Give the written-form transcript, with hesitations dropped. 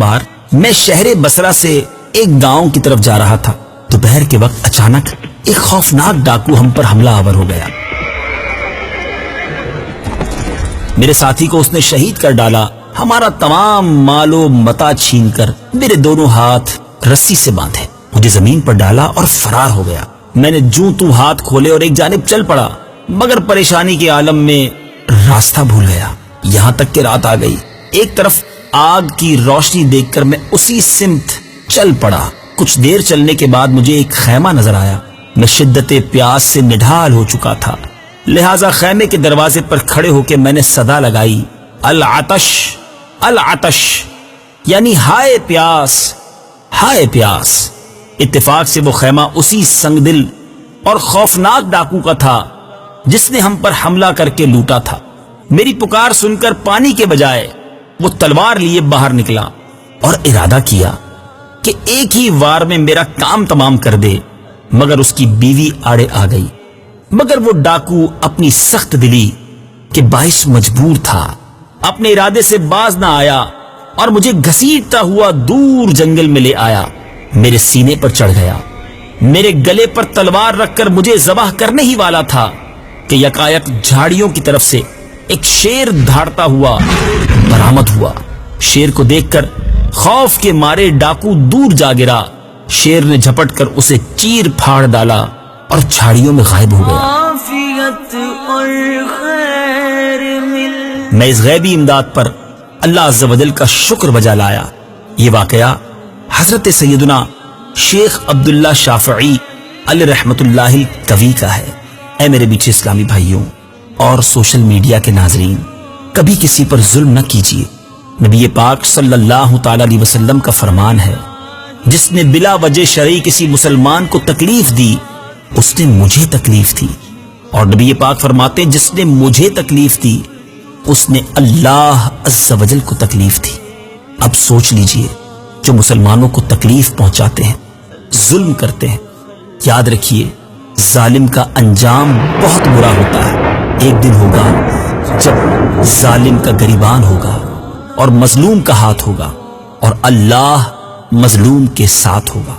بار میں شہر بصرہ سے ایک گاؤں کی طرف جا رہا تھا۔ دوپہر کے وقت اچانک ایک خوفناک ڈاکو ہم پر حملہ آور ہو گیا۔ میرے ساتھی کو اس نے شہید کر ڈالا، ہمارا تمام مال و متاع چھین کر میرے دونوں ہاتھ رسی سے باندھے، مجھے زمین پر ڈالا اور فرار ہو گیا۔ میں نے جوں تو ہاتھ کھولے اور ایک جانب چل پڑا، مگر پریشانی کے عالم میں راستہ بھول گیا، یہاں تک کہ رات آ گئی۔ ایک طرف آگ کی روشنی دیکھ کر میں اسی سمت چل پڑا۔ کچھ دیر چلنے کے بعد مجھے ایک خیمہ نظر آیا۔ میں شدت پیاس سے نڈھال ہو چکا تھا، لہٰذا خیمے کے دروازے پر کھڑے ہو کے میں نے صدا لگائی، العطش العطش، یعنی ہائے پیاس ہائے پیاس۔ اتفاق سے وہ خیمہ اسی سنگ دل اور خوفناک ڈاکو کا تھا جس نے ہم پر حملہ کر کے لوٹا تھا۔ میری پکار سن کر پانی کے بجائے وہ تلوار لیے باہر نکلا اور ارادہ کیا کہ ایک ہی وار میں میرا کام تمام کر دے، مگر اس کی بیوی آڑے آ گئی۔ مگر وہ ڈاکو اپنی سخت دلی کے باعث مجبور تھا، اپنے ارادے سے باز نہ آیا اور مجھے گھسیٹتا ہوا دور جنگل میں لے آیا، میرے سینے پر چڑھ گیا، میرے گلے پر تلوار رکھ کر مجھے ذبح کرنے ہی والا تھا کہ یکایک جھاڑیوں کی طرف سے ایک شیر دھاڑتا ہوا برآمد ہوا۔ شیر کو دیکھ کر خوف کے مارے ڈاکو دور جا گرا، شیر نے جھپٹ کر اسے چیر پھاڑ ڈالا اور جھاڑیوں میں غائب ہو گیا۔ میں اس غیبی امداد پر اللہ عز و جل کا شکر بجا لایا۔ یہ واقعہ حضرت سیدنا شیخ عبداللہ شافعی علیہ رحمت اللہ القوی کا ہے۔ اے میرے میٹھے اسلامی بھائیوں اور سوشل میڈیا کے ناظرین، کبھی کسی پر ظلم نہ کیجیے۔ نبی پاک صلی اللہ تعالی علیہ وسلم کا فرمان ہے، جس نے بلا وجہ شرعی کسی مسلمان کو تکلیف دی اس نے مجھے تکلیف دی، اور نبی پاک فرماتے ہیں جس نے مجھے تکلیف دی اس نے اللہ عز و جل کو تکلیف دی۔ اب سوچ لیجئے، جو مسلمانوں کو تکلیف پہنچاتے ہیں، ظلم کرتے ہیں، یاد رکھیے ظالم کا انجام بہت برا ہوتا ہے۔ ایک دن ہوگا جب ظالم کا گریبان ہوگا اور مظلوم کا ہاتھ ہوگا، اور اللہ مظلوم کے ساتھ ہوگا۔